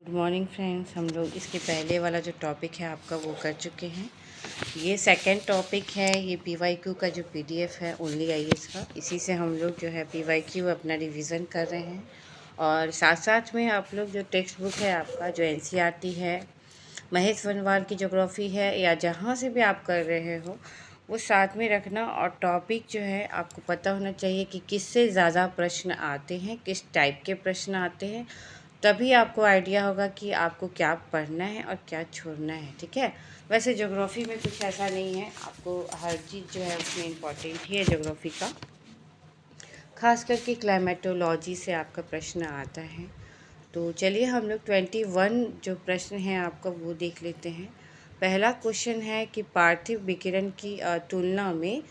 Good morning friends. हम लोग इसके पहले वाला जो टॉपिक है आपका वो कर चुके हैं। ये सेकंड टॉपिक है। ये पीवाईक्यू का जो पीडीएफ है ओनली आईएएस का, इसी से हम लोग जो है पीवाईक्यू अपना रिवीजन कर रहे हैं। और साथ साथ में आप लोग जो टेक्स्ट बुक है आपका जो एनसीईआरटी है, महेश वनवाल की ज्योग्राफी है, या जहाँ से भी आप कर रहे हो वो साथ में रखना। और टॉपिक जो है आपको पता होना चाहिए कि किससे ज़्यादा प्रश्न आते हैं, किस टाइप के प्रश्न आते हैं, तभी आपको आइडिया होगा कि आपको क्या पढ़ना है और क्या छोड़ना है। ठीक है। वैसे ज्योग्राफी में कुछ ऐसा नहीं है, आपको हर चीज़ जो है उसमें इम्पॉर्टेंट ही है ज्योग्राफी का। खास करके क्लाइमेटोलॉजी से आपका प्रश्न आता है। तो चलिए हम लोग 21 जो प्रश्न हैं आपका वो देख लेते हैं। पहला क्वेश्चन है कि पार्थिव विकिरण की तुलना में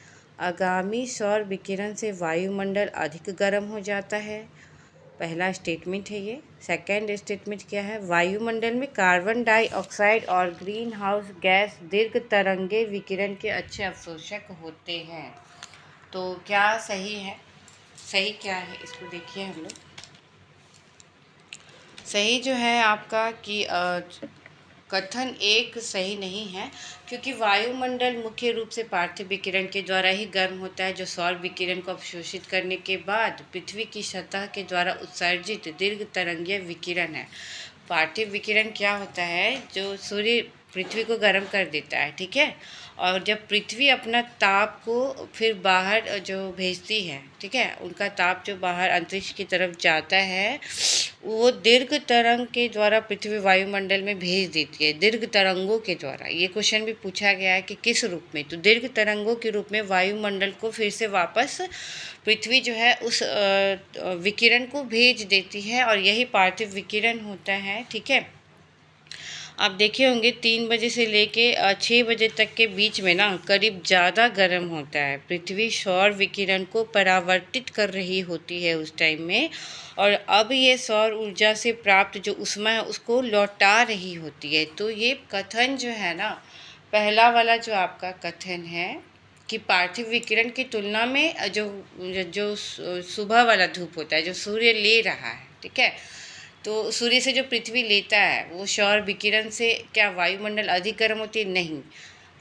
आगामी सौर विकिरण से वायुमंडल अधिक गर्म हो जाता है। पहला स्टेटमेंट है ये। सेकंड स्टेटमेंट क्या है? वायुमंडल में कार्बन डाइऑक्साइड और ग्रीन हाउस गैस दीर्घ तरंगे विकिरण के अच्छे अवशोषक होते हैं। तो क्या सही है? सही क्या है इसको देखिए हम लोग। सही जो है आपका कि कथन एक सही नहीं है, क्योंकि वायुमंडल मुख्य रूप से पार्थिव विकिरण के द्वारा ही गर्म होता है, जो सौर विकिरण को अवशोषित करने के बाद पृथ्वी की सतह के द्वारा उत्सर्जित दीर्घ तरंगीय विकिरण है। पार्थिव विकिरण क्या होता है? जो सूर्य पृथ्वी को गर्म कर देता है, ठीक है, और जब पृथ्वी अपना ताप को फिर बाहर जो भेजती है, ठीक है, उनका ताप जो बाहर अंतरिक्ष की तरफ जाता है वो दीर्घ तरंग के द्वारा पृथ्वी वायुमंडल में भेज देती है, दीर्घ तरंगों के द्वारा। ये क्वेश्चन भी पूछा गया है कि किस रूप में, तो दीर्घ तरंगों के रूप में वायुमंडल को फिर से वापस पृथ्वी जो है उस विकिरण को भेज देती है, और यही पार्थिव विकिरण होता है। ठीक है। आप देखे होंगे 3 बजे से लेके 6 बजे तक के बीच में ना करीब ज़्यादा गर्म होता है। पृथ्वी सौर विकिरण को परावर्तित कर रही होती है उस टाइम में, और अब ये सौर ऊर्जा से प्राप्त जो ऊष्मा है उसको लौटा रही होती है। तो ये कथन जो है ना, पहला वाला जो आपका कथन है कि पार्थिव विकिरण की तुलना में जो जो सुबह वाला धूप होता है, जो सूर्य ले रहा है, ठीक है, तो सूर्य से जो पृथ्वी लेता है वो सौर विकिरण से क्या वायुमंडल अधिक गर्म होती है? नहीं,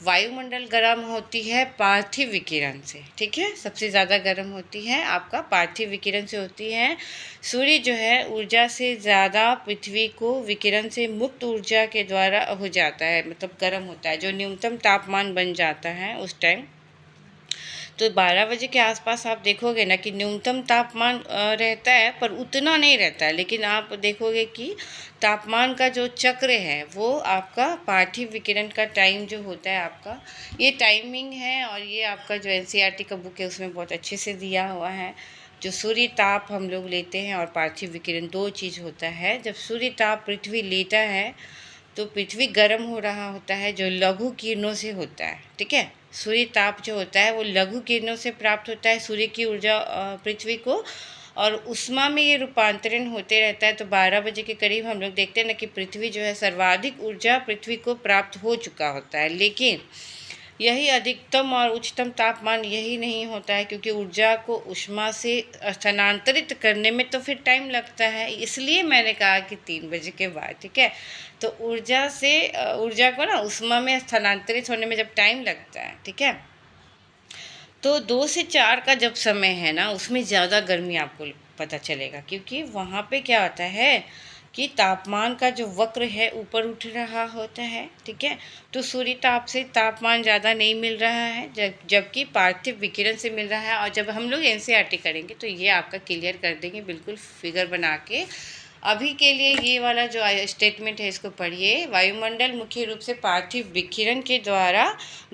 वायुमंडल गर्म होती है पार्थिव विकिरण से। ठीक है, सबसे ज़्यादा गर्म होती है आपका पार्थिव विकिरण से होती है। सूर्य जो है ऊर्जा से ज़्यादा पृथ्वी को विकिरण से मुक्त ऊर्जा के द्वारा हो जाता है, मतलब गर्म होता है, जो न्यूनतम तापमान बन जाता है उस टाइम। तो 12 बजे के आसपास आप देखोगे ना कि न्यूनतम तापमान रहता है, पर उतना नहीं रहता है, लेकिन आप देखोगे कि तापमान का जो चक्र है वो आपका पार्थिव विकिरण का टाइम जो होता है आपका, ये टाइमिंग है। और ये आपका जो एनसीईआरटी का बुक है उसमें बहुत अच्छे से दिया हुआ है। जो सूर्य ताप हम लोग लेते हैं और पार्थिव विकिरण, दो चीज़ होता है। जब सूर्य ताप पृथ्वी लेता है तो पृथ्वी गर्म हो रहा होता है, जो लघु किरणों से होता है। ठीक है, सूर्य ताप जो होता है वो लघु किरणों से प्राप्त होता है, सूर्य की ऊर्जा पृथ्वी को, और उष्मा में ये रूपांतरण होते रहता है। तो 12 बजे के करीब हम लोग देखते हैं ना कि पृथ्वी जो है सर्वाधिक ऊर्जा पृथ्वी को प्राप्त हो चुका होता है, लेकिन यही अधिकतम और उच्चतम तापमान यही नहीं होता है, क्योंकि ऊर्जा को ऊष्मा से स्थानांतरित करने में तो फिर टाइम लगता है। इसलिए मैंने कहा कि 3 बजे के बाद। ठीक है, तो ऊर्जा को ना ऊष्मा में स्थानांतरित होने में जब टाइम लगता है, ठीक है, तो 2 से 4 का जब समय है ना उसमें ज़्यादा गर्मी आपको पता चलेगा, क्योंकि वहाँ पे क्या होता है कि तापमान का जो वक्र है ऊपर उठ रहा होता है। ठीक है, तो सूर्य ताप से तापमान ज़्यादा नहीं मिल रहा है, जबकि पार्थिव विकिरण से मिल रहा है। और जब हम लोग एनसीईआरटी करेंगे तो ये आपका क्लियर कर देंगे बिल्कुल फिगर बना के। अभी के लिए ये वाला जो स्टेटमेंट है इसको पढ़िए। वायुमंडल मुख्य रूप से पार्थिव विकिरण के द्वारा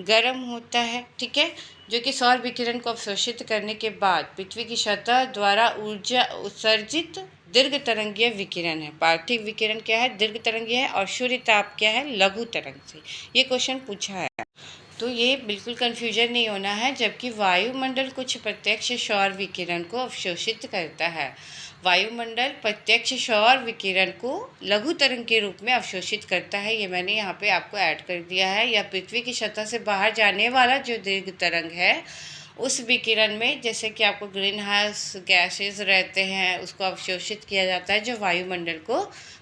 गर्म होता है, ठीक है, जो कि सौर विकिरण को अवशोषित करने के बाद पृथ्वी की सतह द्वारा ऊर्जा उत्सर्जित दीर्घ तरंगीय विकिरण है। पार्थिव विकिरण क्या है? दीर्घ तरंगीय है। और सूर्य ताप क्या है? लघु तरंग से। ये क्वेश्चन पूछा है, तो ये बिल्कुल कन्फ्यूजन नहीं होना है। जबकि वायुमंडल कुछ प्रत्यक्ष सौर विकिरण को अवशोषित करता है। वायुमंडल प्रत्यक्ष सौर विकिरण को लघु तरंग के रूप में अवशोषित करता है, ये मैंने यहाँ पे आपको ऐड कर दिया है। या पृथ्वी की सतह से बाहर जाने वाला जो दीर्घ तरंग है उस विकिरण में जैसे कि आपको ग्रीन हाउस गैसेस रहते हैं, उसको अवशोषित किया जाता है, जो वायुमंडल को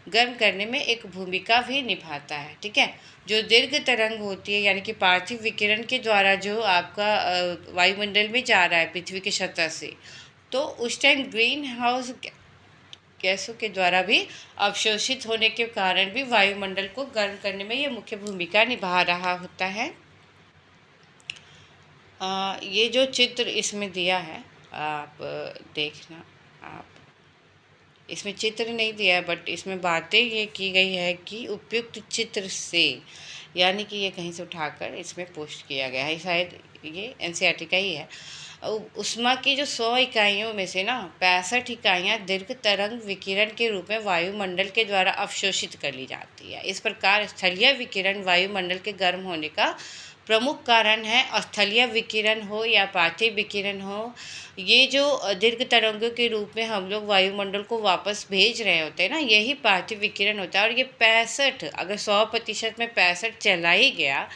गर्म करने में एक भूमिका भी निभाता है। ठीक है, जो दीर्घ तरंग होती है यानी कि पार्थिव विकिरण के द्वारा जो आपका वायुमंडल में जा रहा है पृथ्वी की सतह से, तो उस टाइम ग्रीन हाउस गैसों के द्वारा भी अवशोषित होने के कारण भी वायुमंडल को गर्म करने में ये मुख्य भूमिका निभा रहा होता है। ये जो चित्र इसमें दिया है आप देखना, आप इसमें चित्र नहीं दिया है बट इसमें बातें ये की गई है कि उपयुक्त चित्र से, यानी कि ये कहीं से उठाकर इसमें पोस्ट किया गया है, शायद ये एनसीईआरटी का ही है। उष्मा की जो 100 इकाइयों में से ना 65 इकाइयाँ दीर्घ तरंग विकिरण के रूप में वायुमंडल के द्वारा अवशोषित कर ली जाती है। इस प्रकार स्थलीय विकिरण वायुमंडल के गर्म होने का प्रमुख कारण है। स्थलीय विकिरण हो या पार्थिव विकिरण हो, ये जो दीर्घ तरंगों के रूप में हम लोग वायुमंडल को वापस भेज रहे होते हैं ना, यही पार्थिव विकिरण होता है। और ये 65, अगर 100% में 65 चला ही गया,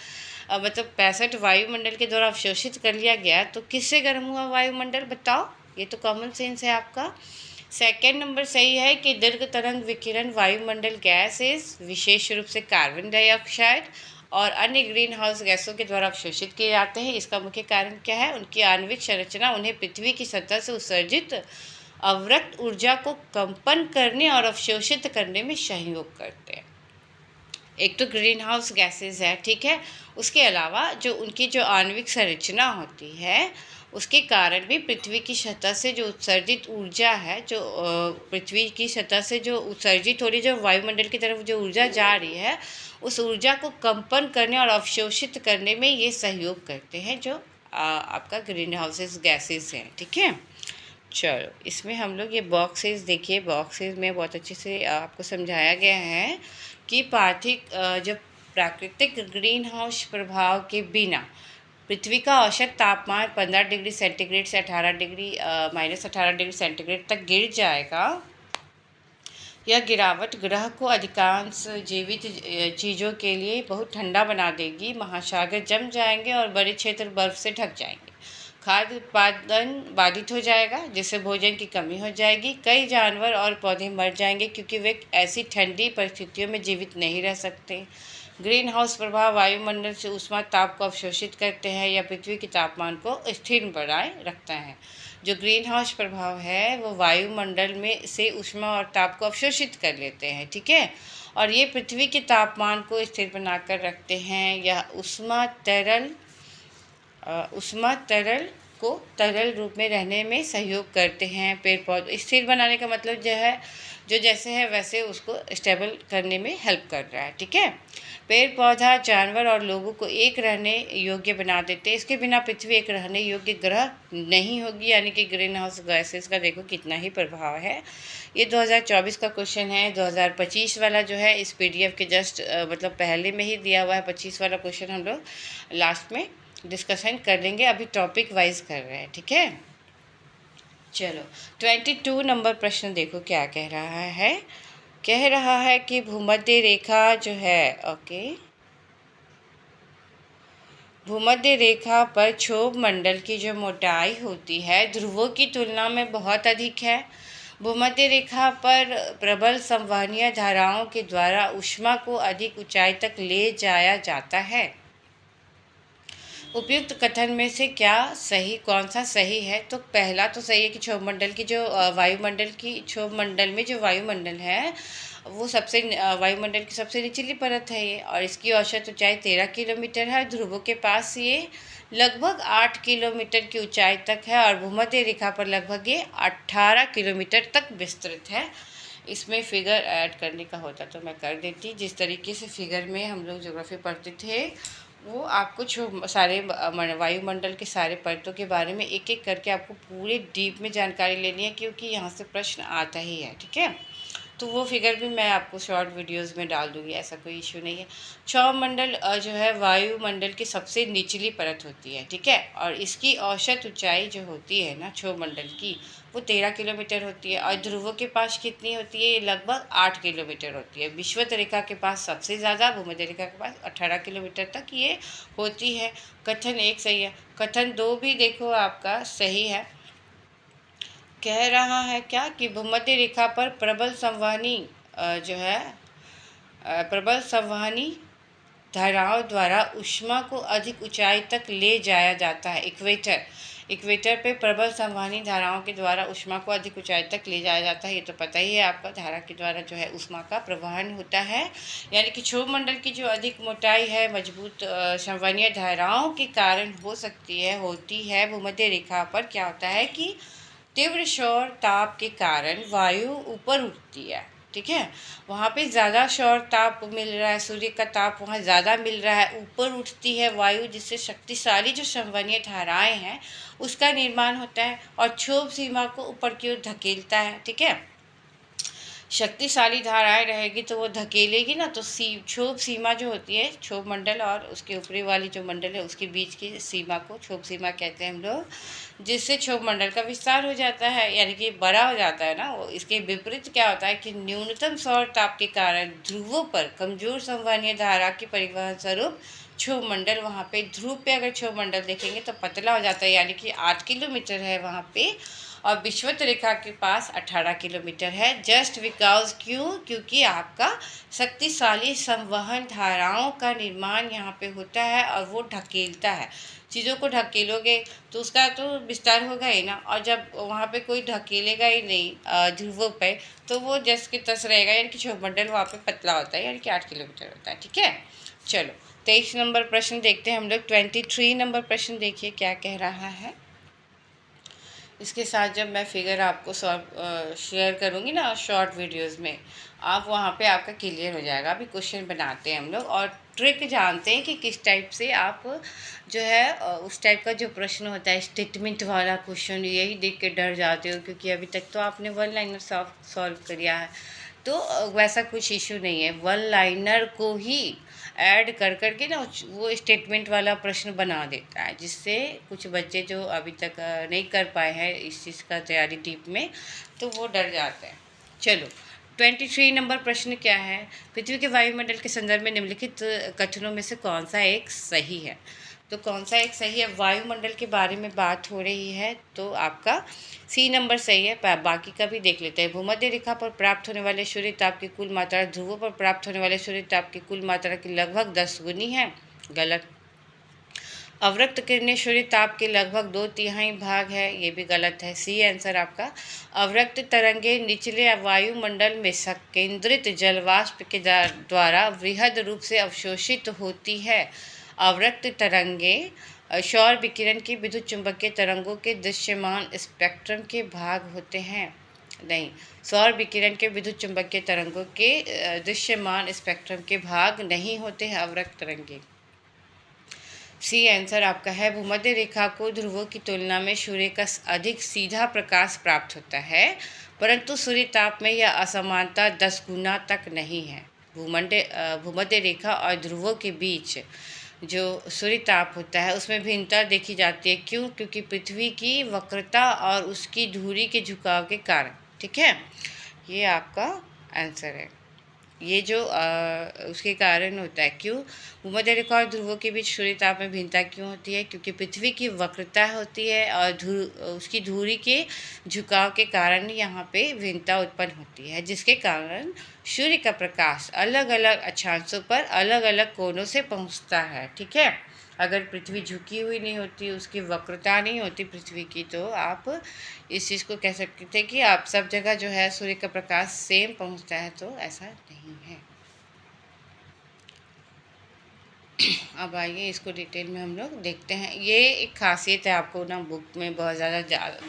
मतलब 65 वायुमंडल के द्वारा अवशोषित कर लिया गया, तो किससे गर्म हुआ वायुमंडल बताओ? ये तो कॉमन सेंस है आपका। सेकेंड नंबर सही है कि दीर्घ तरंग विकिरण वायुमंडल गैसेस, विशेष रूप से कार्बन डाइऑक्साइड और अन्य ग्रीन हाउस गैसों के द्वारा अवशोषित किए जाते हैं। इसका मुख्य कारण क्या है? उनकी आणविक संरचना उन्हें पृथ्वी की सतह से उत्सर्जित अवरक्त ऊर्जा को कंपन करने और अवशोषित करने में सहयोग करते हैं। एक तो ग्रीन हाउस गैसेस है, ठीक है, उसके अलावा जो उनकी जो आणविक संरचना होती है उसके कारण भी पृथ्वी की सतह से जो उत्सर्जित ऊर्जा है, जो पृथ्वी की सतह से जो उत्सर्जित हो रही, जो वायुमंडल की तरफ जो ऊर्जा जा रही है, उस ऊर्जा को कंपन करने और अवशोषित करने में ये सहयोग करते हैं, जो आपका ग्रीन हाउसेस गैसेस हैं। ठीक है, चलो इसमें हम लोग ये बॉक्सेस देखिए, बॉक्सेस में बहुत अच्छे से आपको समझाया गया है कि पार्थिव जब प्राकृतिक ग्रीन हाउस प्रभाव के बिना पृथ्वी का औसत तापमान 15 डिग्री सेंटीग्रेड से 18 डिग्री -18 डिग्री सेंटीग्रेड तक गिर जाएगा। यह गिरावट ग्रह को अधिकांश जीवित चीज़ों के लिए बहुत ठंडा बना देगी। महासागर जम जाएंगे और बड़े क्षेत्र बर्फ से ढक जाएंगे। खाद्य उत्पादन बाधित हो जाएगा, जिससे भोजन की कमी हो जाएगी। कई जानवर और पौधे मर जाएंगे क्योंकि वे ऐसी ठंडी परिस्थितियों में जीवित नहीं रह सकते। ग्रीन हाउस प्रभाव वायुमंडल से ऊष्मा ताप को अवशोषित करते हैं या पृथ्वी के तापमान को स्थिर बनाए रखता है। जो ग्रीन हाउस प्रभाव है वो वायुमंडल में से ऊष्मा और ताप को अवशोषित कर लेते हैं। ठीक है, और ये पृथ्वी के तापमान को स्थिर बनाकर रखते हैं। यह ऊष्मा तरल को तरल रूप में रहने में सहयोग करते हैं। पेड़ पौधे स्थिर बनाने का मतलब जो है, जो जैसे है वैसे उसको स्टेबल करने में हेल्प कर रहा है। ठीक है, पेड़ पौधा, जानवर और लोगों को एक रहने योग्य बना देते हैं। इसके बिना पृथ्वी एक रहने योग्य ग्रह नहीं होगी। यानी कि ग्रीन हाउस गैसेस का देखो कितना ही प्रभाव है। ये 2024 का क्वेश्चन है। 2025 वाला जो है इस PDF के जस्ट मतलब पहले में ही दिया हुआ है। 25 वाला क्वेश्चन हम लोग लास्ट में डिस्कशन कर लेंगे, अभी टॉपिक वाइज कर रहे हैं। ठीक है, चलो 22 नंबर प्रश्न देखो क्या कह रहा है। कह रहा है कि भूमध्य रेखा जो है, ओके, भूमध्य रेखा पर क्षोभ मंडल की जो मोटाई होती है ध्रुवों की तुलना में बहुत अधिक है। भूमध्य रेखा पर प्रबल संवहनीय धाराओं के द्वारा ऊष्मा को अधिक ऊंचाई तक ले जाया जाता है। उपयुक्त कथन में से क्या सही, कौन सा सही है? तो पहला तो सही है कि क्षोभ मंडल की जो वायुमंडल की क्षोभ मंडल में जो वायुमंडल है वो सबसे वायुमंडल की सबसे निचली परत है ये, और इसकी औसत ऊंचाई 13 किलोमीटर है। ध्रुवों के पास ये लगभग 8 किलोमीटर की ऊंचाई तक है और भूमध्य रेखा पर लगभग ये 18 किलोमीटर तक विस्तृत है। इसमें फिगर ऐड करने का होता तो मैं कर देती। जिस तरीके से फिगर में हम लोग ज्योग्राफी पढ़ते थे वो आपको जो सारे वायुमंडल के सारे परतों के बारे में एक एक करके आपको पूरे डीप में जानकारी लेनी है, क्योंकि यहाँ से प्रश्न आता ही है। ठीक है, तो वो फिगर भी मैं आपको शॉर्ट वीडियोस में डाल दूँगी, ऐसा कोई इशू नहीं है। क्षोभ मंडल जो है वायुमंडल की सबसे निचली परत होती है। ठीक है, और इसकी औसत ऊंचाई जो होती है ना क्षोभ मंडल की वो 13 किलोमीटर होती है, और ध्रुवों के पास कितनी होती है? ये लगभग 8 किलोमीटर होती है। विषुवत रेखा के पास सबसे ज़्यादा, भूमध्य रेखा के पास 18 किलोमीटर तक ये होती है। कथन एक सही है। कथन दो भी देखो आपका सही है। कह रहा है क्या कि भूमध्य रेखा पर प्रबल संवहनी जो है प्रबल संवहनी धाराओं द्वारा ऊष्मा को अधिक ऊंचाई तक ले जाया जाता है। इक्वेटर पे प्रबल संवहनी धाराओं के द्वारा ऊष्मा को अधिक ऊंचाई तक ले जाया जाता है। ये तो पता ही है आपका, धारा के द्वारा जो है ऊष्मा का प्रवहन होता है। यानी कि क्षोभ मंडल की जो अधिक मोटाई है मजबूत संवहनीय धाराओं के कारण होती है। भूमध्य रेखा पर क्या होता है कि तीव्र सौर ताप के कारण वायु ऊपर उठती है। ठीक है, वहाँ पे ज़्यादा सौर ताप मिल रहा है, सूर्य का ताप वहाँ ज़्यादा मिल रहा है, ऊपर उठती है वायु, जिससे शक्तिशाली जो संवहनीय धाराएं हैं उसका निर्माण होता है और क्षोभ सीमा को ऊपर की ओर धकेलता है। ठीक है, शक्तिशाली धाराएं रहेगी तो वो धकेलेगी ना, तो क्षोभ सीमा जो होती है, क्षोभ मंडल और उसके ऊपरी वाली जो मंडल है उसके बीच की सीमा को क्षोभ सीमा कहते हैं हम लोग, जिससे क्षोभ मंडल का विस्तार हो जाता है, यानी कि बड़ा हो जाता है ना वो। इसके विपरीत क्या होता है कि न्यूनतम सौर ताप के कारण ध्रुवों पर कमजोर संवहनीय धारा के परिवहन स्वरूप क्षोभ मंडल, वहाँ पे ध्रुव पे अगर क्षोभ मंडल देखेंगे तो पतला हो जाता है, यानी कि 8 किलोमीटर है वहाँ पे, और विषुवत रेखा के पास 18 किलोमीटर है। जस्ट बिकॉज क्योंकि आपका शक्तिशाली संवहन धाराओं का निर्माण यहाँ पे होता है और वो ढकेलता है। चीज़ों को ढकेलोगे तो उसका तो विस्तार होगा ही ना, और जब वहाँ पे कोई ढकेलेगा ही नहीं ध्रुवों पे, तो वो जस के तस रहेगा, यानी कि क्षोभमंडल वहाँ पे पतला होता है, यानी कि 8 किलोमीटर होता है। ठीक है, चलो 23 नंबर प्रश्न देखते हैं हम लोग। 23 नंबर प्रश्न देखिए क्या कह रहा है। इसके साथ जब मैं फिगर आपको शेयर करूँगी ना शॉर्ट वीडियोस में, आप वहाँ पे आपका क्लियर हो जाएगा। अभी क्वेश्चन बनाते हैं हम लोग और ट्रिक जानते हैं कि किस टाइप से आप जो है उस टाइप का जो प्रश्न होता है स्टेटमेंट वाला क्वेश्चन, यही देख के डर जाते हो, क्योंकि अभी तक तो आपने वन लाइनर सॉल्व किया है, तो वैसा कुछ इशू नहीं है। वन लाइनर को ही ऐड कर करके ना वो स्टेटमेंट वाला प्रश्न बना देता है, जिससे कुछ बच्चे जो अभी तक नहीं कर पाए हैं इस चीज़ का तैयारी डीप में, तो वो डर जाते हैं। चलो 23 नंबर प्रश्न क्या है। पृथ्वी के वायुमंडल के संदर्भ में निम्नलिखित कथनों में से कौन सा एक सही है? तो कौन सा एक सही है? वायुमंडल के बारे में बात हो रही है, तो आपका सी नंबर सही है। बाकी का भी देख लेते हैं। भूमध्य रेखा पर प्राप्त होने वाले सूर्य ताप की कुल मात्रा ध्रुवों पर प्राप्त होने वाले सूर्य ताप की कुल मात्रा की लगभग 10 गुनी है। गलत। अवरक्त किरणें सूर्य ताप के लगभग 2/3 भाग है, ये भी गलत है। सी आंसर आपका। अवरक्त तरंगे निचले वायुमंडल में संकेंद्रित जलवाष्प के द्वारा वृहद रूप से अवशोषित होती है। अवरक्त तरंगे सौर विकिरण की विद्युत चुंबकीय तरंगों के दृश्यमान स्पेक्ट्रम के भाग होते हैं। नहीं, सौर विकिरण के विद्युत चुंबकीय तरंगों के दृश्यमान स्पेक्ट्रम के भाग नहीं होते हैं अवरक्त तरंगे। सी आंसर आपका है। भूमध्य रेखा को ध्रुवों की तुलना में सूर्य का अधिक सीधा प्रकाश प्राप्त होता है, परंतु सूर्य ताप में यह असमानता 10 गुना तक नहीं है। भूमध्य रेखा और ध्रुवों के बीच जो सूर्य ताप होता है उसमें भिन्नता देखी जाती है। क्यों? क्योंकि पृथ्वी की वक्रता और उसकी धुरी के झुकाव के कारण। ठीक है, ये आपका आंसर है। ये जो उसके कारण होता है। क्यों? भूमध्य रेखा और ध्रुवों के बीच सूर्य ताप में भिन्नता क्यों होती है? क्योंकि पृथ्वी की वक्रता होती है और उसकी धुरी के झुकाव के कारण यहाँ पे भिन्नता उत्पन्न होती है, जिसके कारण सूर्य का प्रकाश अलग अलग अक्षांशों पर अलग अलग कोणों से पहुँचता है। ठीक है, अगर पृथ्वी झुकी हुई नहीं होती, उसकी वक्रता नहीं होती पृथ्वी की, तो आप इस चीज़ को कह सकते थे कि आप सब जगह जो है सूर्य का प्रकाश सेम पहुंचता है, तो ऐसा नहीं है। अब आइए इसको डिटेल में हम लोग देखते हैं। ये एक खासियत है, आपको ना बुक में बहुत ज़्यादा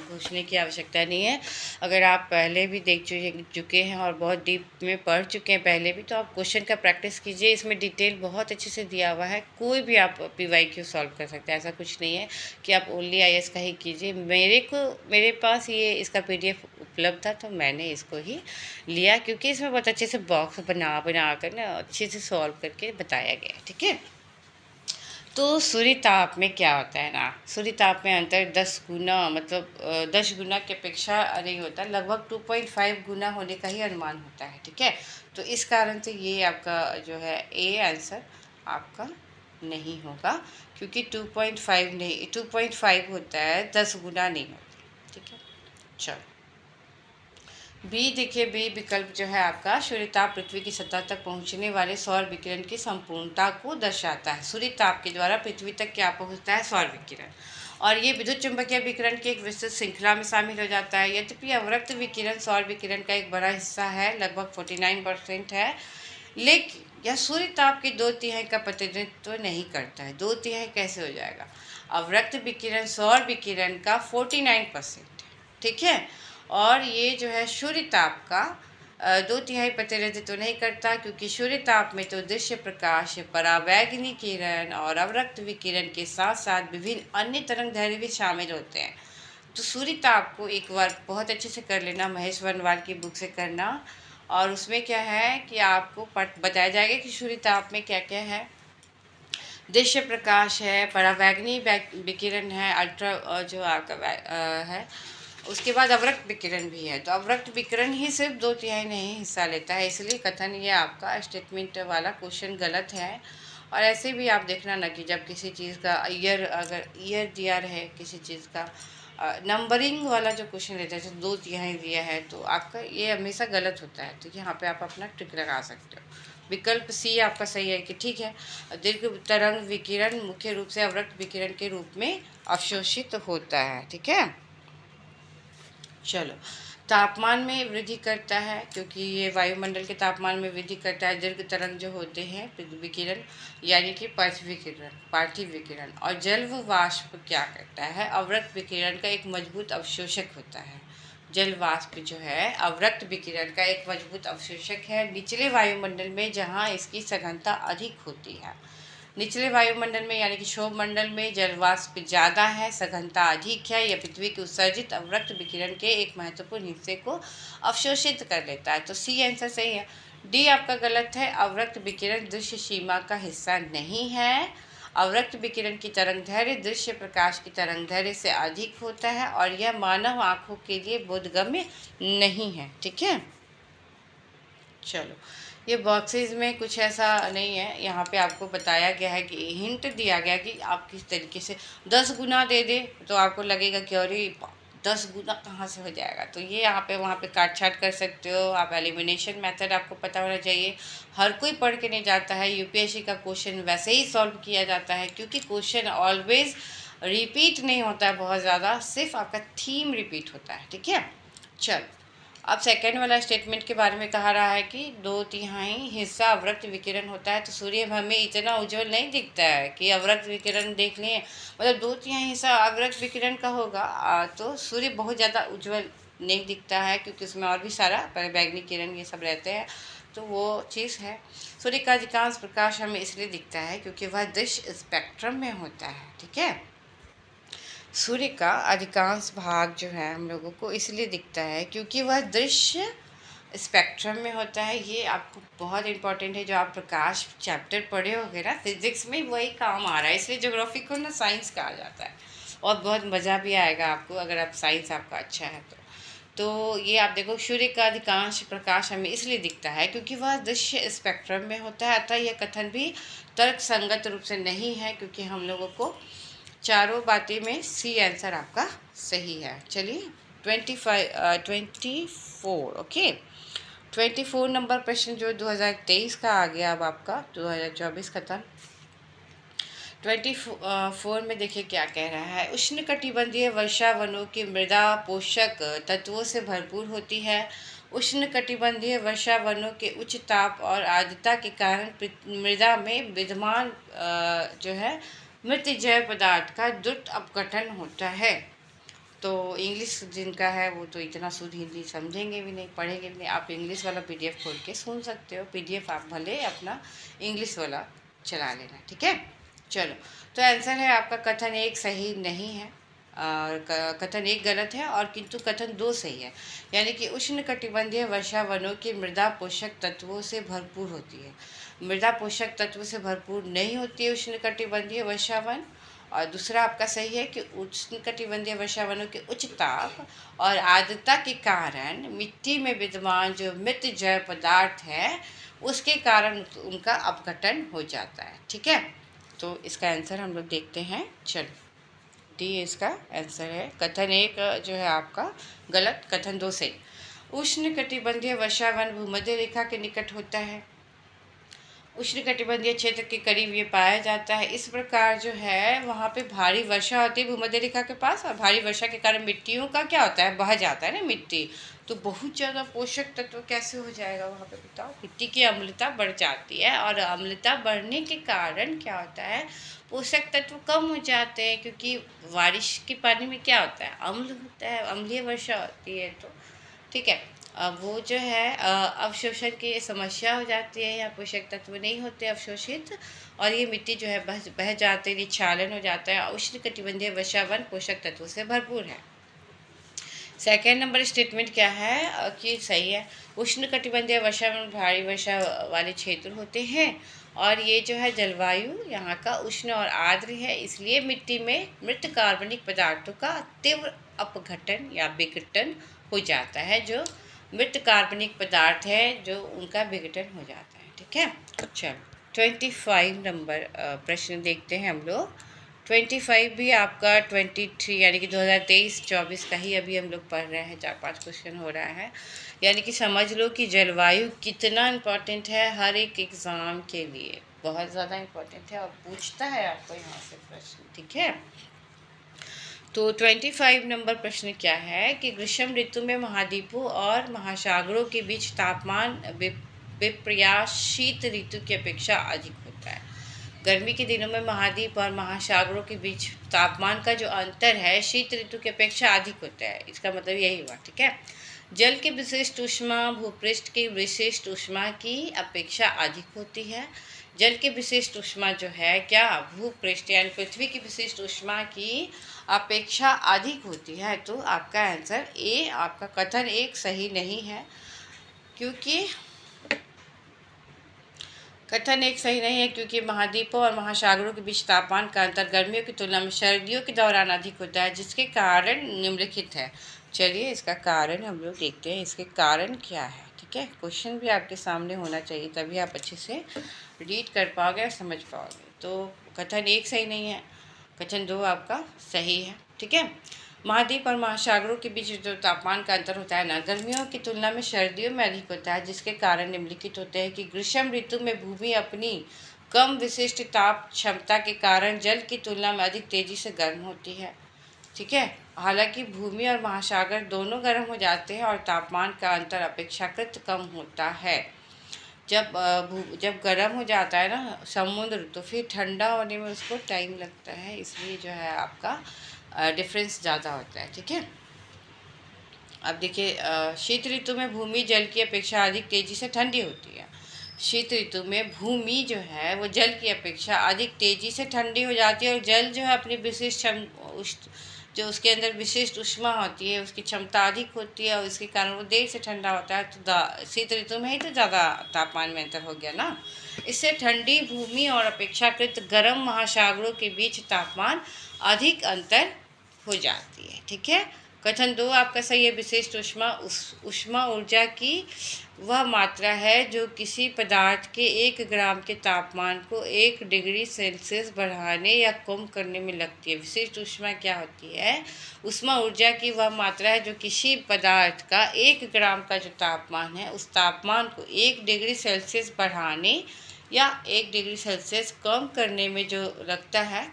घुसने की आवश्यकता नहीं है। अगर आप पहले भी देख चुके हैं और बहुत डीप में पढ़ चुके हैं पहले भी, तो आप क्वेश्चन का प्रैक्टिस कीजिए। इसमें डिटेल बहुत अच्छे से दिया हुआ है, कोई भी आप PYQ सॉल्व कर सकते हैं। ऐसा कुछ नहीं है कि आप ओनली IAS का ही कीजिए। मेरे पास ये इसका PDF उपलब्ध था, तो मैंने इसको ही लिया, क्योंकि इसमें बहुत अच्छे से बॉक्स बना कर ना अच्छे से सॉल्व करके बताया गया है। ठीक है, तो सूर्य ताप में क्या होता है ना, सूर्य ताप में अंतर 10 गुना, मतलब 10 गुना की अपेक्षा नहीं होता, लगभग 2.5 गुना होने का ही अनुमान होता है। ठीक है, तो इस कारण से ये आपका जो है ए आंसर आपका नहीं होगा, क्योंकि 2.5 नहीं, 2.5 होता है, 10 गुना नहीं होता। ठीक है, चलो बी देखिए, बी विकल्प जो है आपका सूर्यताप पृथ्वी की सतह तक पहुंचने वाले सौर विकिरण की संपूर्णता को दर्शाता है। सूर्यताप के द्वारा पृथ्वी तक क्या पहुंचता है? सौर विकिरण। और ये विद्युत चुंबकीय विकिरण की एक विस्तृत श्रृंखला में शामिल हो जाता है। यद्यपि अवरक्त विकिरण सौर विकिरण का एक बड़ा हिस्सा है, लगभग 49% है, लेकिन यह सूर्यताप की 2/3 का प्रतिनिधित्व नहीं करता है। 2/3 कैसे हो जाएगा? अवरक्त विकिरण सौर विकिरण का 49% है। ठीक है, और ये जो है सूर्य ताप का 2/3 प्रतिनिधित्व तो नहीं करता, क्योंकि सूर्य ताप में तो दृश्य प्रकाश, परावैंगनी किरण और अवरक्त विकिरण के साथ साथ विभिन्न अन्य तरंगदैर्घ्य भी शामिल होते हैं। तो सूर्य ताप को एक बार बहुत अच्छे से कर लेना, महेश वनवाल की बुक से करना, और उसमें क्या है कि आपको बताया जाएगा कि सूर्य ताप में क्या क्या है। दृश्य प्रकाश है, परावैंगनी विकिरण है, अल्ट्रा जो आपका है, उसके बाद अवरक्त विकिरण भी है। तो अवरक्त विकिरण ही सिर्फ 2/3 नहीं हिस्सा लेता है, इसलिए कथन ये आपका स्टेटमेंट वाला क्वेश्चन गलत है। और ऐसे भी आप देखना ना कि जब किसी चीज़ का ईयर, अगर ईयर दिया रहे किसी चीज़ का, नंबरिंग वाला जो क्वेश्चन रहता है, जैसे 2/3 दिया है, तो आपका ये हमेशा गलत होता है। तो यहाँ पे आप अपना ट्रिक लगा सकते हो। विकल्प सी आपका सही है कि ठीक है, दीर्घ तरंग विकिरण मुख्य रूप से अवरक्त विकिरण के रूप में अवशोषित होता है। ठीक है, चलो तापमान में वृद्धि करता है, क्योंकि ये वायुमंडल के तापमान में वृद्धि करता है। दीर्घ तरंग जो होते हैं विकिरण, यानी कि पार्थिव विकिरण। और जल वाष्प क्या करता है? अवरक्त विकिरण का एक मजबूत अवशोषक होता है। जल वाष्प जो है अवरक्त विकिरण का एक मजबूत अवशोषक है निचले वायुमंडल में, जहाँ इसकी सघनता अधिक होती है। निचले वायुमंडल में यानी कि क्षोभ मंडल में जलवाष्प ज़्यादा है, सघनता अधिक है। यह पृथ्वी के उत्सर्जित अवरक्त विकिरण के एक महत्वपूर्ण हिस्से को अवशोषित कर लेता है। तो सी आंसर सही है। डी आपका गलत है, अवरक्त विकिरण दृश्य सीमा का हिस्सा नहीं है। अवरक्त विकिरण की तरंगदैर्घ्य दृश्य प्रकाश की तरंगदैर्घ्य से अधिक होता है, और यह मानव आंखों के लिए बोधगम्य नहीं है। ठीक है, चलो ये बॉक्सेस में कुछ ऐसा नहीं है, यहाँ पे आपको बताया गया है कि हिंट दिया गया कि आप किस तरीके से 10 गुना दे दे, तो आपको लगेगा कि अरे 10 गुना कहाँ से हो जाएगा। तो ये यहाँ पे वहाँ पे काट छाट कर सकते हो आप। एलिमिनेशन मेथड आपको पता होना चाहिए। हर कोई पढ़ के नहीं जाता है, यूपीएससी का क्वेश्चन वैसे ही सॉल्व किया जाता है, क्योंकि क्वेश्चन ऑलवेज रिपीट नहीं होता है बहुत ज़्यादा, सिर्फ आपका थीम रिपीट होता है। ठीक है, चल अब सेकंड वाला स्टेटमेंट के बारे में कहा रहा है कि 2/3 हिस्सा अवरक्त विकिरण होता है। तो सूर्य हमें इतना उज्जवल नहीं दिखता है कि अवरक्त विकिरण देख लें, मतलब 2/3 हिस्सा अवरक्त विकिरण का होगा, तो सूर्य बहुत ज़्यादा उज्जवल नहीं दिखता है, क्योंकि उसमें और भी सारा पराबैंगनी किरण ये सब रहते हैं। तो वो चीज़ है। सूर्य का अधिकांश प्रकाश हमें इसलिए दिखता है क्योंकि वह दृश्य स्पेक्ट्रम में होता है। ठीक है, सूर्य का अधिकांश भाग जो है हम लोगों को इसलिए दिखता है क्योंकि वह दृश्य स्पेक्ट्रम में होता है। ये आपको बहुत इंपॉर्टेंट है, जो आप प्रकाश चैप्टर पढ़े होंगे ना फिजिक्स में, वही काम आ रहा है। इसलिए ज्योग्राफी को ना साइंस कहा जाता है, और बहुत मज़ा भी आएगा आपको अगर आप साइंस आपका अच्छा है तो ये आप देखो, सूर्य का अधिकांश प्रकाश हमें इसलिए दिखता है क्योंकि वह दृश्य स्पेक्ट्रम में होता है। अतः यह कथन भी तर्क संगत रूप से नहीं है, क्योंकि हम लोगों को चारों बातें में सी आंसर आपका सही है। चलिए 24 ओके, 24 नंबर प्रश्न जो 2023 का आ गया, अब आपका 2024 खत्म। 24 में देखिए क्या कह रहा है। उष्णकटिबंधीय वर्षा वनों की मृदा पोषक तत्वों से भरपूर होती है। उष्णकटिबंधीय वर्षा वनों के उच्च ताप और आर्द्रता के कारण मृदा में विद्यमान जो है मृत जैव पदार्थ का द्रुत अपघटन होता है। तो इंग्लिश जिनका है वो तो इतना शुद्ध हिंदी समझेंगे भी नहीं, पढ़ेंगे भी नहीं। आप इंग्लिश वाला पीडीएफ खोल के सुन सकते हो। पीडीएफ आप भले अपना इंग्लिश वाला चला लेना। ठीक है, चलो तो आंसर है आपका कथन एक सही नहीं है। कथन एक गलत है और किंतु कथन दो सही है। यानी कि उष्णकटिबंधीय वर्षा वनों की मृदा पोषक तत्वों से भरपूर होती है। मृदा पोषक तत्व से भरपूर नहीं होती है उष्णकटिबंधीय वर्षा वन। और दूसरा आपका सही है कि उष्णकटिबंधीय वर्षा वनों के उच्च ताप और आर्द्रता के कारण मिट्टी में विद्यमान जो मृत जैव पदार्थ है उसके कारण उनका अपघटन हो जाता है। ठीक है, तो इसका आंसर हम लोग देखते हैं। चलो, डी इसका आंसर है। कथन एक जो है आपका गलत, कथन दो सही। उष्णकटिबंधीय वर्षा वन भूमध्य रेखा के निकट होता है। उष्णकटिबंधीय क्षेत्र के करीब ये पाया जाता है। इस प्रकार जो है वहाँ पे भारी वर्षा होती है भूमध्य रेखा के पास, और भारी वर्षा के कारण मिट्टियों का क्या होता है, बह जाता है ना मिट्टी, तो बहुत ज़्यादा पोषक तत्व कैसे हो जाएगा वहाँ पे बताओ, मिट्टी की अम्लता बढ़ जाती है, और अम्लता बढ़ने के कारण क्या होता है, पोषक तत्व कम हो जाते हैं, क्योंकि बारिश के पानी में क्या होता है, अम्ल होता है, अम्लीय वर्षा होती है। तो ठीक है, अब वो जो है अवशोषण की समस्या हो जाती है, या पोषक तत्व नहीं होते अवशोषित, और ये मिट्टी जो है बह जाते हैं, क्षालन हो जाता है। उष्णकटिबंधीय वर्षा वन पोषक तत्वों से भरपूर है। सेकेंड नंबर स्टेटमेंट क्या है कि सही है। उष्णकटिबंधीय वर्षा में भारी वर्षा वाले क्षेत्र होते हैं, और ये जो है जलवायु यहाँ का उष्ण और आर्द्र है, इसलिए मिट्टी में मृत कार्बनिक पदार्थों का तीव्र अपघटन या विघटन हो जाता है। जो मृत कार्बनिक पदार्थ है जो उनका विघटन हो जाता है। ठीक है, चलो 25 नंबर प्रश्न देखते हैं हम लोग। 25 भी आपका 23 यानी कि 2023-24 का ही अभी हम लोग पढ़ रहे हैं, 4-5 क्वेश्चन हो रहा है। यानी कि समझ लो कि जलवायु कितना इम्पोर्टेंट है हर एक एग्ज़ाम के लिए, बहुत ज़्यादा इम्पोर्टेंट है, और पूछता है आपको यहाँ से प्रश्न। ठीक है, तो 25 नंबर प्रश्न क्या है कि ग्रीष्म ऋतु में महाद्वीपों और महासागरों के बीच तापमान विपर्यास शीत ऋतु की अपेक्षा अधिक होता है। गर्मी के दिनों में महाद्वीप और महासागरों के बीच तापमान का जो अंतर है शीत ऋतु की अपेक्षा अधिक होता है। इसका मतलब यही हुआ। ठीक है, जल की विशिष्ट ऊष्मा भूपृष्ठ की विशिष्ट ऊष्मा की अपेक्षा अधिक होती है। जल की विशिष्ट ऊष्मा जो है क्या, भूपृष्ठ यानी पृथ्वी की विशिष्ट ऊष्मा की अपेक्षा अधिक होती है। तो आपका आंसर ए, आपका कथन एक सही नहीं है, क्योंकि कथन एक सही नहीं है, क्योंकि महाद्वीपों और महासागरों के बीच तापमान का अंतर गर्मियों की तुलना में सर्दियों के दौरान अधिक होता है, जिसके कारण निम्नलिखित है। चलिए इसका कारण हम लोग देखते हैं, इसके कारण क्या है। ठीक है, क्वेश्चन भी आपके सामने होना चाहिए, तभी आप अच्छे से रीड कर पाओगे और समझ पाओगे। तो कथन एक सही नहीं है, कथन दो आपका सही है। ठीक है, महाद्वीप और महासागरों के बीच जो तापमान का अंतर होता है ना, गर्मियों की तुलना में सर्दियों में अधिक होता है, जिसके कारण निम्नलिखित होते हैं कि ग्रीष्म ऋतु में भूमि अपनी कम विशिष्ट ताप क्षमता के कारण जल की तुलना में अधिक तेजी से गर्म होती है। ठीक है, हालांकि भूमि और महासागर दोनों गर्म हो जाते हैं और तापमान का अंतर अपेक्षाकृत कम होता है। जब गर्म हो जाता है ना समुद्र, तो फिर ठंडा होने में उसको टाइम लगता है, इसलिए जो है आपका डिफरेंस ज़्यादा होता है। ठीक है, अब देखिए शीत ऋतु में भूमि जल की अपेक्षा अधिक तेज़ी से ठंडी होती है। शीत ऋतु में भूमि जो है वो जल की अपेक्षा अधिक तेज़ी से ठंडी हो जाती है, और जल जो है अपनी विशिष्ट जो उसके अंदर विशिष्ट ऊष्मा होती है उसकी क्षमता अधिक होती है, और इसके कारण वो देर से ठंडा होता है। तो शीत ऋतु में ही तो ज़्यादा तापमान में अंतर हो गया ना। इससे ठंडी भूमि और अपेक्षाकृत गर्म महासागरों के बीच तापमान अधिक अंतर हो जाती है। ठीक है, कथन दो आपका सही है। विशिष्ट ऊष्मा ऊर्जा की वह मात्रा है जो किसी पदार्थ के 1 ग्राम के तापमान को 1 डिग्री सेल्सियस बढ़ाने या कम करने में लगती है। विशिष्ट ऊष्मा क्या होती है, ऊष्मा ऊर्जा की वह मात्रा है जो किसी पदार्थ का 1 ग्राम का जो तापमान है उस तापमान को 1 डिग्री सेल्सियस बढ़ाने या 1 डिग्री सेल्सियस कम करने में जो लगता है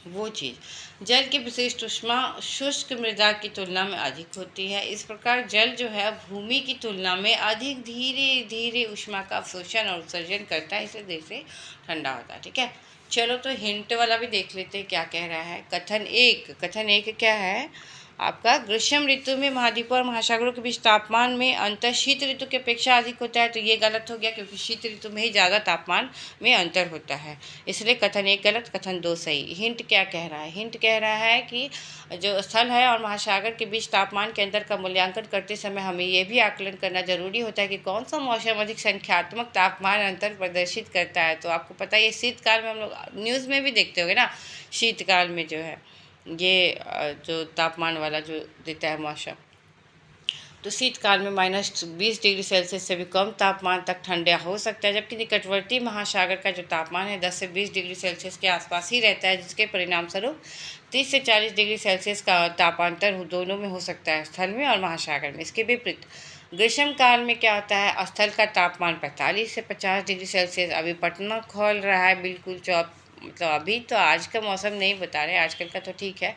वो चीज़। जल की विशिष्ट ऊष्मा शुष्क मृदा की तुलना में अधिक होती है। इस प्रकार जल जो है भूमि की तुलना में अधिक धीरे धीरे ऊष्मा का अवशोषण और उत्सर्जन करता है, इसलिए देर से ठंडा होता है। ठीक है, चलो तो हिंट वाला भी देख लेते हैं क्या कह रहा है। कथन एक क्या है, आपका ग्रीष्म ऋतु में महाद्वीपों और महासागरों के बीच तापमान में अंतर शीत ऋतु की अपेक्षा अधिक होता है। तो ये गलत हो गया, क्योंकि शीत ऋतु में ही ज़्यादा तापमान में अंतर होता है। इसलिए कथन 1 गलत, कथन 2 सही। हिंट क्या कह रहा है? हिंट कह रहा है कि जो स्थल है और महासागर के बीच तापमान के अंतर का मूल्यांकन करते समय हमें यह भी आकलन करना जरूरी होता है कि कौन सा मौसम अधिक संख्यात्मक तापमान अंतर प्रदर्शित करता है। तो आपको पता है ये शीतकाल में हम लोग न्यूज़ में भी देखते होंगे ना, शीतकाल में जो है ये जो तापमान वाला जो देता है मौसम। तो शीतकाल में -20 डिग्री सेल्सियस से भी कम तापमान तक ठंडा हो सकता है, जबकि निकटवर्ती महासागर का जो तापमान है 10 से 20 डिग्री सेल्सियस के आसपास ही रहता है, जिसके परिणाम स्वरूप 30 से 40 डिग्री सेल्सियस का तापांतर दोनों में हो सकता है, स्थल में और महासागर में। इसके विपरीत ग्रीष्म काल में क्या होता है, स्थल का तापमान 45 से 50 डिग्री सेल्सियस। अभी पटना खोल रहा है बिल्कुल, जो मतलब अभी तो आज का मौसम नहीं बता रहे, आजकल का तो ठीक है,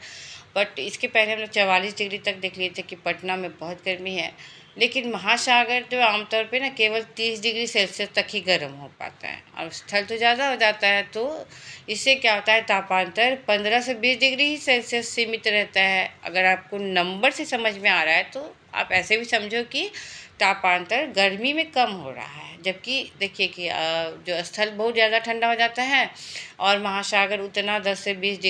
बट इसके पहले हम लोग 44 डिग्री तक देख लिए थे कि पटना में बहुत गर्मी है। लेकिन महासागर जो आमतौर पे ना केवल 30 डिग्री सेल्सियस तक ही गर्म हो पाता है, और स्थल तो ज़्यादा हो जाता है। तो इससे क्या होता है, तापांतर 15 से 20 डिग्री ही सेल्सियस सीमित रहता है। अगर आपको नंबर से समझ में आ रहा है तो आप ऐसे भी समझो कि तापांतर गर्मी में कम हो रहा है, जबकि देखिए कि जो स्थल बहुत ज़्यादा ठंडा हो जाता है और महासागर उतना 10 से 20